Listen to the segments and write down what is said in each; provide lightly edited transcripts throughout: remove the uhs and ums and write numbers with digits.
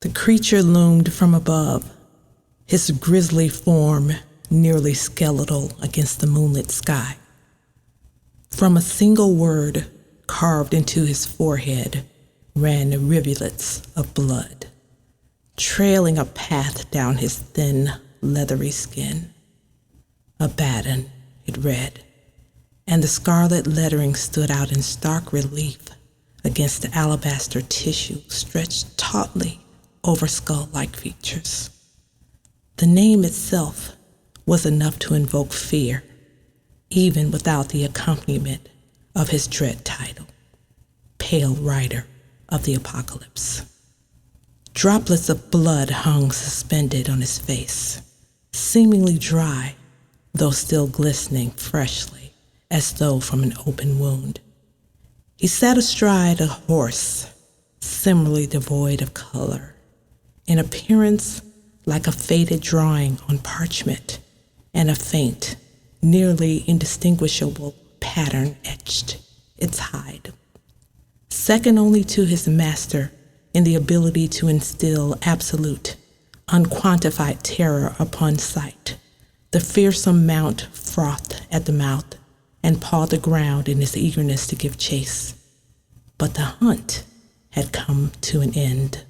The creature loomed from above, his grisly form nearly skeletal against the moonlit sky. From a single word carved into his forehead ran rivulets of blood, trailing a path down his thin, leathery skin. Abaddon, it read, and the scarlet lettering stood out in stark relief against the alabaster tissue stretched tautly over skull-like features. The name itself was enough to invoke fear, even without the accompaniment of his dread title, Pale Rider of the Apocalypse. Droplets of blood hung suspended on his face, seemingly dry, though still glistening freshly, as though from an open wound. He sat astride a horse, similarly devoid of color, in appearance like a faded drawing on parchment, and a faint, nearly indistinguishable pattern etched its hide. Second only to his master in the ability to instill absolute, unquantified terror upon sight, the fearsome mount frothed at the mouth and pawed the ground in his eagerness to give chase. But the hunt had come to an end.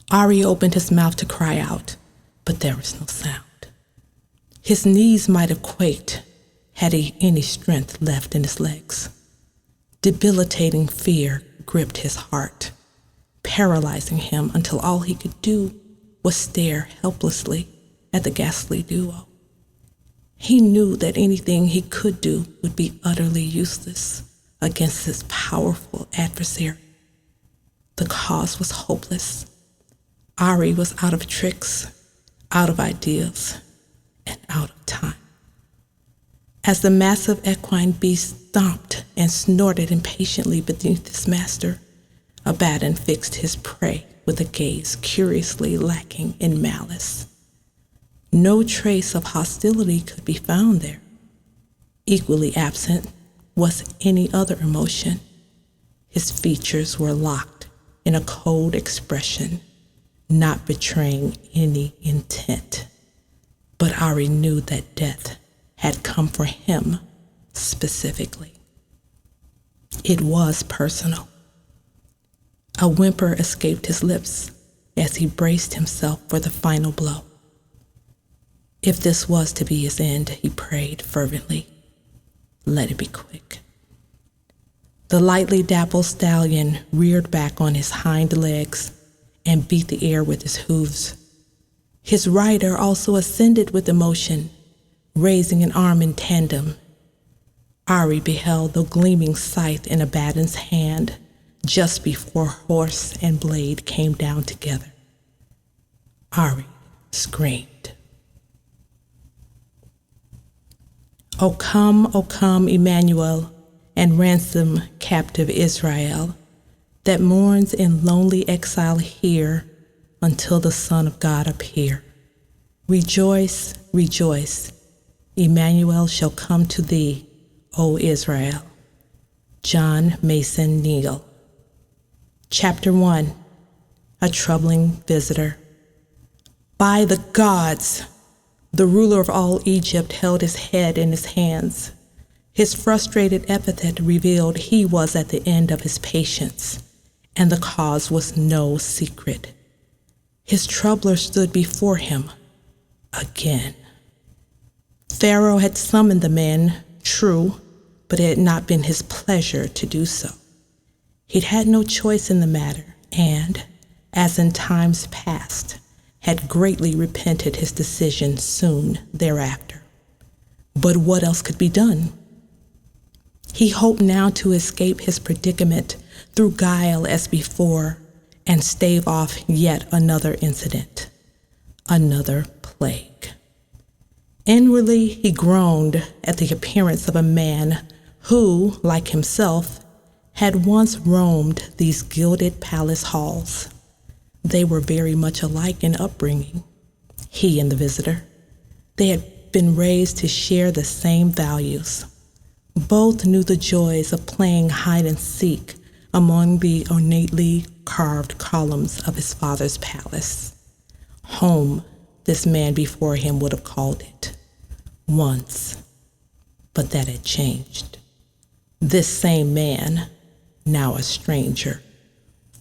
Ari opened his mouth to cry out, but there was no sound. His knees might have quaked had he any strength left in his legs. Debilitating fear gripped his heart, paralyzing him until all he could do was stare helplessly at the ghastly duo. He knew that anything he could do would be utterly useless against his powerful adversary. The cause was hopeless. Ari was out of tricks, out of ideas, and out of time. As the massive equine beast stomped and snorted impatiently beneath his master, Abaddon fixed his prey with a gaze curiously lacking in malice. No trace of hostility could be found there. Equally absent was any other emotion. His features were locked in a cold expression, not betraying any intent. But Ari knew that death had come for him specifically. It was personal. A whimper escaped his lips as he braced himself for the final blow. If this was to be his end, he prayed fervently, let it be quick. The lightly dappled stallion reared back on his hind legs and beat the air with his hooves. His rider also ascended with emotion, raising an arm in tandem. Ari beheld the gleaming scythe in Abaddon's hand just before horse and blade came down together. Ari screamed. O come, Emmanuel, and ransom captive Israel, that mourns in lonely exile here until the Son of God appear. Rejoice, rejoice, Emmanuel shall come to thee, O Israel. John Mason Neal. Chapter 1. A Troubling Visitor. By the gods! The ruler of all Egypt held his head in his hands. His frustrated epithet revealed he was at the end of his patience, and the cause was no secret. His troubler stood before him again. Pharaoh had summoned the men, true, but it had not been his pleasure to do so. He'd had no choice in the matter, and, as in times past, had greatly repented his decision soon thereafter. But what else could be done? He hoped now to escape his predicament through guile as before and stave off yet another incident, another plague. Inwardly, he groaned at the appearance of a man who, like himself, had once roamed these gilded palace halls. They were very much alike in upbringing, he and the visitor. They had been raised to share the same values. Both knew the joys of playing hide and seek among the ornately carved columns of his father's palace. Home, this man before him would have called it. Once. But that had changed. This same man, now a stranger,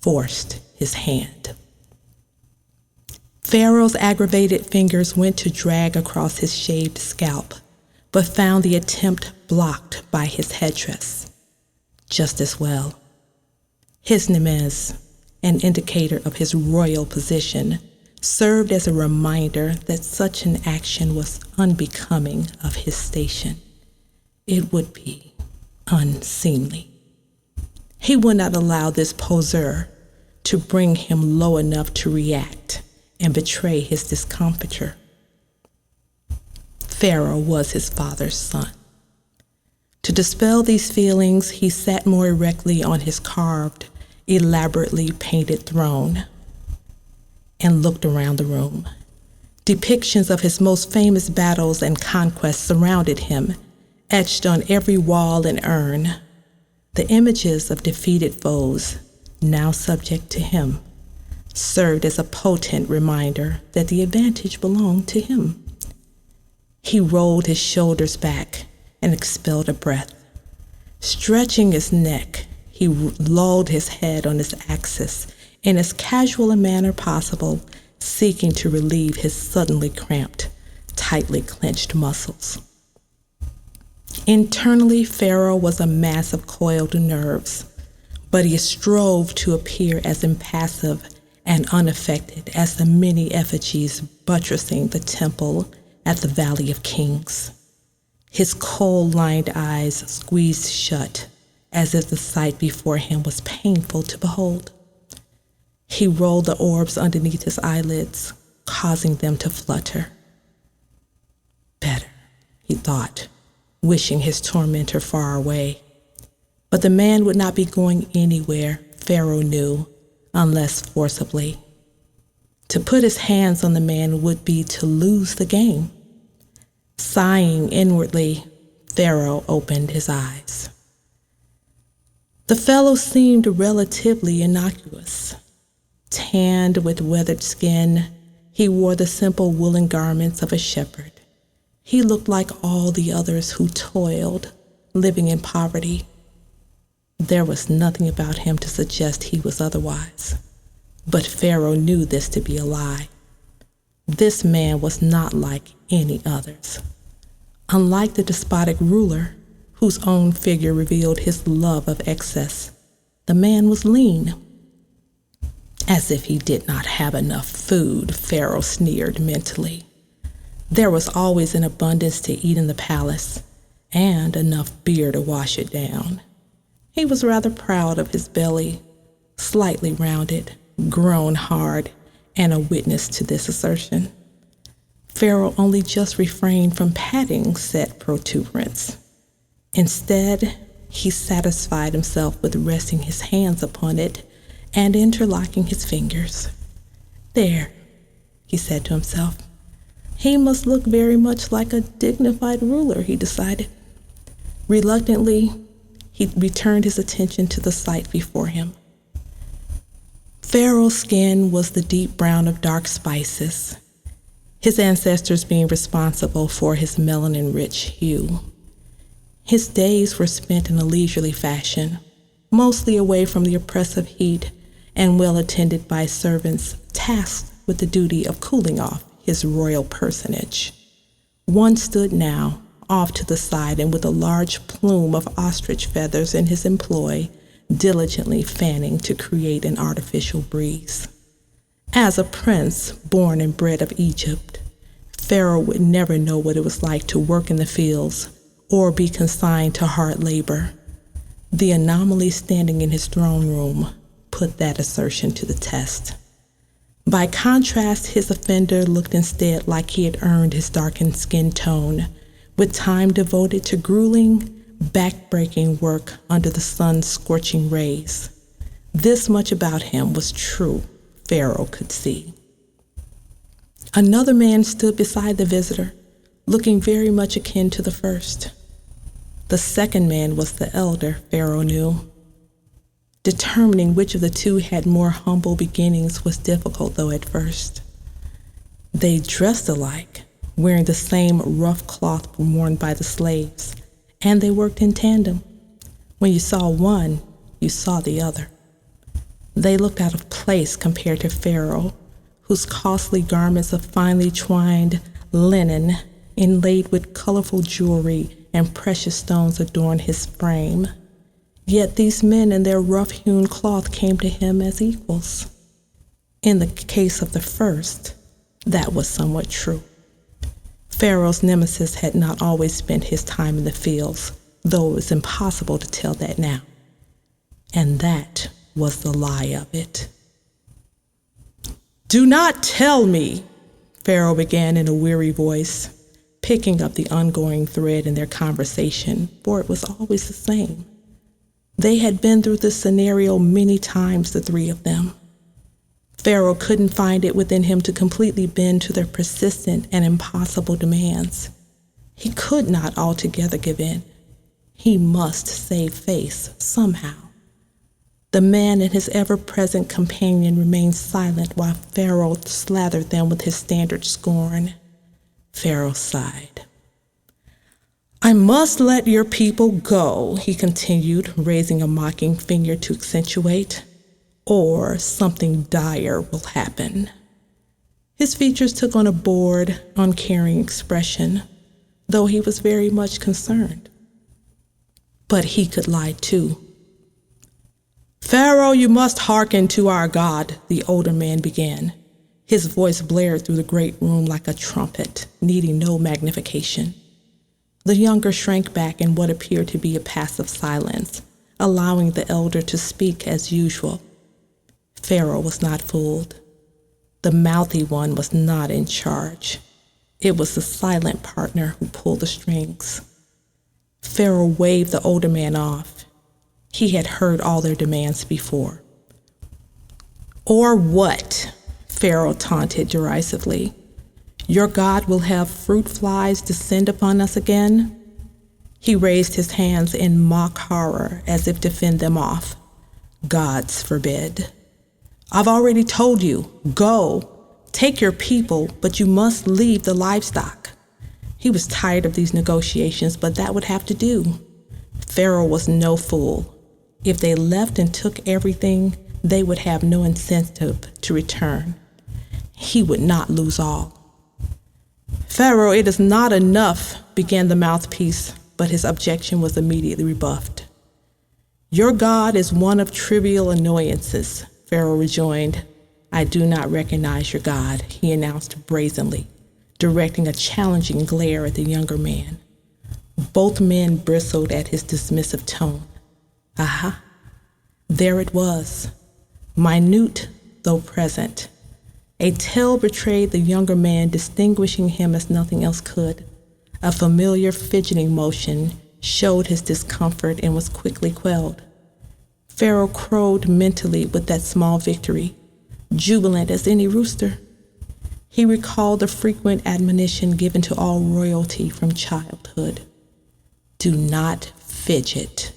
forced his hand. Pharaoh's aggravated fingers went to drag across his shaved scalp, but found the attempt blocked by his headdress. Just as well. His nemez, an indicator of his royal position, served as a reminder that such an action was unbecoming of his station. It would be unseemly. He would not allow this poseur to bring him low enough to react and betray his discomfiture. Pharaoh was his father's son. To dispel these feelings, he sat more erectly on his carved, elaborately painted throne and looked around the room. Depictions of his most famous battles and conquests surrounded him, etched on every wall and urn. The images of defeated foes, now subject to him, served as a potent reminder that the advantage belonged to him. He rolled his shoulders back and expelled a breath. Stretching his neck, he lolled his head on his axis in as casual a manner possible, seeking to relieve his suddenly cramped, tightly clenched muscles. Internally, Pharaoh was a mass of coiled nerves, but he strove to appear as impassive and unaffected as the many effigies buttressing the temple at the Valley of Kings. His coal-lined eyes squeezed shut, as if the sight before him was painful to behold. He rolled the orbs underneath his eyelids, causing them to flutter. Better, he thought, wishing his tormentor far away. But the man would not be going anywhere, Pharaoh knew, unless forcibly. To put his hands on the man would be to lose the game. Sighing inwardly, Pharaoh opened his eyes. The fellow seemed relatively innocuous. Tanned with weathered skin, he wore the simple woolen garments of a shepherd. He looked like all the others who toiled, living in poverty. There was nothing about him to suggest he was otherwise, but Pharaoh knew this to be a lie. This man was not like any others. Unlike the despotic ruler, whose own figure revealed his love of excess, the man was lean. As if he did not have enough food, Pharaoh sneered mentally. There was always an abundance to eat in the palace, and enough beer to wash it down. He was rather proud of his belly, slightly rounded, grown hard, and a witness to this assertion. Pharaoh only just refrained from patting said protuberance. Instead, he satisfied himself with resting his hands upon it and interlocking his fingers. There, he said to himself. He must look very much like a dignified ruler, he decided. Reluctantly, he returned his attention to the sight before him. Pharaoh's skin was the deep brown of dark spices, his ancestors being responsible for his melanin-rich hue. His days were spent in a leisurely fashion, mostly away from the oppressive heat and well attended by servants tasked with the duty of cooling off his royal personage. One stood now, off to the side and with a large plume of ostrich feathers in his employ, diligently fanning to create an artificial breeze. As a prince born and bred of Egypt, Pharaoh would never know what it was like to work in the fields or be consigned to hard labor. The anomaly standing in his throne room put that assertion to the test. By contrast, his offender looked instead like he had earned his darkened skin tone, with time devoted to grueling, back-breaking work under the sun's scorching rays. This much about him was true, Pharaoh could see. Another man stood beside the visitor, looking very much akin to the first. The second man was the elder, Pharaoh knew. Determining which of the two had more humble beginnings was difficult, though, at first. They dressed alike, wearing the same rough cloth worn by the slaves, and they worked in tandem. When you saw one, you saw the other. They looked out of place compared to Pharaoh, whose costly garments of finely twined linen, inlaid with colorful jewelry and precious stones, adorned his frame. Yet these men in their rough-hewn cloth came to him as equals. In the case of the first, that was somewhat true. Pharaoh's nemesis had not always spent his time in the fields, though it was impossible to tell that now. And that was the lie of it. "Do not tell me," Pharaoh began in a weary voice, picking up the ongoing thread in their conversation, for it was always the same. They had been through this scenario many times, the three of them. Pharaoh couldn't find it within him to completely bend to their persistent and impossible demands. He could not altogether give in. He must save face somehow. The man and his ever-present companion remained silent while Pharaoh slathered them with his standard scorn. Pharaoh sighed. "I must let your people go," he continued, raising a mocking finger to accentuate, "or something dire will happen." His features took on a bored, uncaring expression, though he was very much concerned. But he could lie too. "Pharaoh, you must hearken to our God," the older man began. His voice blared through the great room like a trumpet, needing no magnification. The younger shrank back in what appeared to be a passive silence, allowing the elder to speak as usual. Pharaoh was not fooled. The mouthy one was not in charge. It was the silent partner who pulled the strings. Pharaoh waved the older man off. He had heard all their demands before. "Or what?" Pharaoh taunted derisively. "Your God will have fruit flies descend upon us again?" He raised his hands in mock horror as if to fend them off. "Gods forbid. I've already told you, go, take your people, but you must leave the livestock." He was tired of these negotiations, but that would have to do. Pharaoh was no fool. If they left and took everything, they would have no incentive to return. He would not lose all. "Pharaoh, it is not enough," began the mouthpiece, but his objection was immediately rebuffed. "Your God is one of trivial annoyances," Pharaoh rejoined. "I do not recognize your God," he announced brazenly, directing a challenging glare at the younger man. Both men bristled at his dismissive tone. Aha! There it was, minute though present. A tale betrayed the younger man, distinguishing him as nothing else could. A familiar fidgeting motion showed his discomfort and was quickly quelled. Pharaoh crowed mentally with that small victory, jubilant as any rooster. He recalled the frequent admonition given to all royalty from childhood. Do not fidget.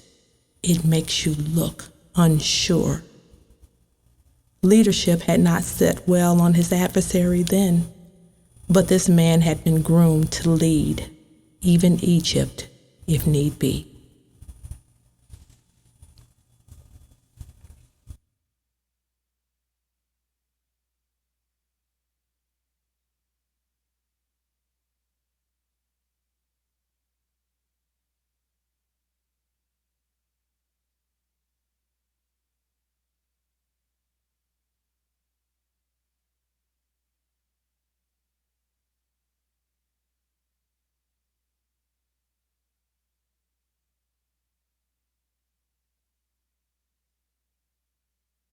It makes you look unsure. Leadership had not set well on his adversary then, but this man had been groomed to lead, even Egypt, if need be.